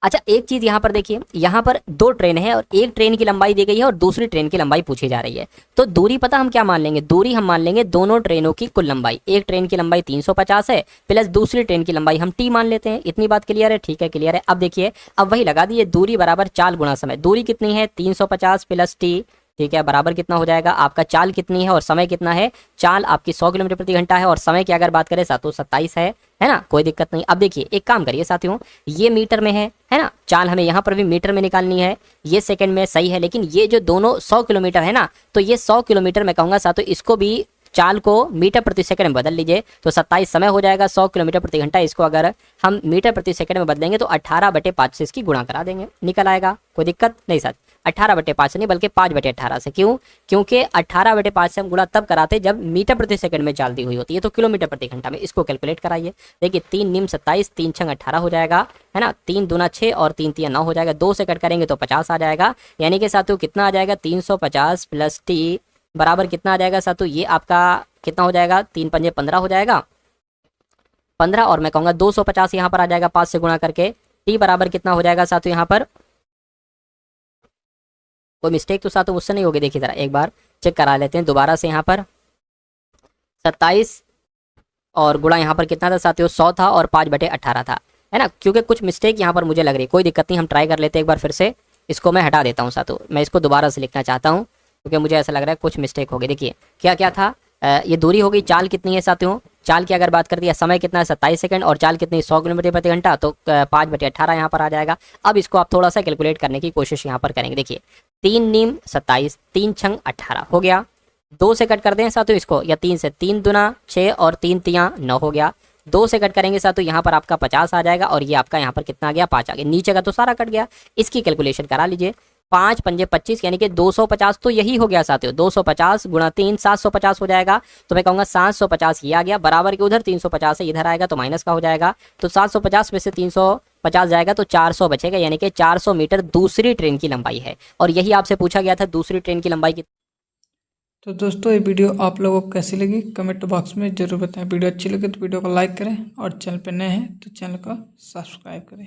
अच्छा एक चीज यहाँ पर देखिए, यहाँ पर 2 ट्रेन है और एक ट्रेन की लंबाई दी गई है और दूसरी ट्रेन की लंबाई पूछी जा रही है। तो दूरी पता हम क्या मान लेंगे, दूरी हम मान लेंगे दोनों ट्रेनों की कुल लंबाई। एक ट्रेन की लंबाई 350 है प्लस दूसरी ट्रेन की लंबाई हम टी मान लेते हैं। इतनी बात क्लियर है, ठीक है क्लियर है। अब देखिए अब वही लगा दिए, दूरी बराबर चाल गुणा समय। दूरी कितनी है, 350 प्लस टी, ठीक है, बराबर कितना हो जाएगा आपका, चाल कितनी है और समय कितना है, चाल आपकी 100 किलोमीटर प्रति घंटा है और समय की अगर बात करें साथियों 27 है ना, कोई दिक्कत नहीं। अब देखिए एक काम करिए साथियों, ये मीटर में है ना, चाल हमें यहाँ पर भी मीटर में निकालनी है, ये सेकंड में सही है, लेकिन ये जो दोनों 100 किलोमीटर है ना, तो ये 100 किलोमीटर मैं कहूँगा साथियों इसको भी चाल को मीटर प्रति सेकंड में बदल लीजिए, तो 27 समय हो जाएगा 100 किलोमीटर प्रति घंटा। इसको अगर हम मीटर प्रति सेकंड में बदलेंगे तो 18/5 से इसकी गुणा करा देंगे, निकल आएगा, कोई दिक्कत नहीं सर। 18/5 नहीं बल्कि 5/18 से, क्यों, क्योंकि 18/5 से हम गुणा तब कराते जब मीटर प्रति सेकंड में चाल दी हुई होती है, तो किलोमीटर प्रति घंटा में। इसको कैलकुलेट कराइए, देखिए 3 निम 27, 3 छंग 18 हो जाएगा, है ना, 3 दूना 6 और 3 तिया 9 हो जाएगा। 2 से कट करेंगे तो 50 आ जाएगा। यानी कि साथियों कितना आ जाएगा, 350 प्लस टी बराबर कितना आ जाएगा साथियों, ये आपका कितना हो जाएगा, 3 पंजे 15 हो जाएगा, 15 और मैं कहूँगा 250 यहाँ पर आ जाएगा 5 से गुणा करके। टी बराबर कितना हो जाएगा साथियों, यहाँ पर कोई मिस्टेक तो साथियों मुझसे नहीं होगी, देखिए जरा एक बार चेक करा लेते हैं दोबारा से। यहाँ पर 27 और गुणा यहाँ पर कितना था साथियों, 100 था और 5/18 था, है ना, क्योंकि कुछ मिस्टेक यहाँ पर मुझे लग रही है। कोई दिक्कत नहीं, हम ट्राई कर लेते हैं एक बार फिर से। इसको मैं हटा देता हूँ साथियों, मैं इसको दोबारा से लिखना चाहता हूँ क्योंकि मुझे ऐसा लग रहा है कुछ मिस्टेक हो गई। देखिए क्या क्या था, ये दूरी हो गई, चाल कितनी है साथियों, चाल की अगर बात कर दिया, समय कितना है 27 सेकंड और चाल कितनी 100 किलोमीटर प्रति घंटा, तो 5/18 यहाँ पर आ जाएगा। अब इसको आप थोड़ा सा कैलकुलेट करने की कोशिश यहाँ पर करेंगे। देखिए 3 नीम 27, 3 छंग 18 हो गया। 2 से कट कर दें साथियों इसको, या 3 से, 3 दूना 6 और 3 तिया 9 हो गया। 2 से कट करेंगे साथ, तो यहाँ पर आपका 50 आ जाएगा और ये आपका यहाँ पर कितना आ गया 5 आ गया। नीचे का तो सारा कट गया, इसकी कैलकुलेशन करा लीजिए। 5 पंजे 25 यानी कि 250 तो यही हो गया साथियों। 250 गुणा 3 750 हो जाएगा। तो मैं कहूँगा 750 ये आ गया, बराबर के उधर 350 है, इधर आएगा तो माइनस का हो जाएगा। तो 750 में से 350 जाएगा तो 400 बचेगा, यानी कि 400 मीटर दूसरी ट्रेन की लंबाई है। और यही आपसे पूछा गया था दूसरी ट्रेन की लंबाई की। तो दोस्तों ये वीडियो आप लोगों को कैसी लगी कमेंट बॉक्स में ज़रूर बताएं। वीडियो अच्छी लगे तो वीडियो को लाइक करें और चैनल पर नए हैं तो चैनल को सब्सक्राइब करें।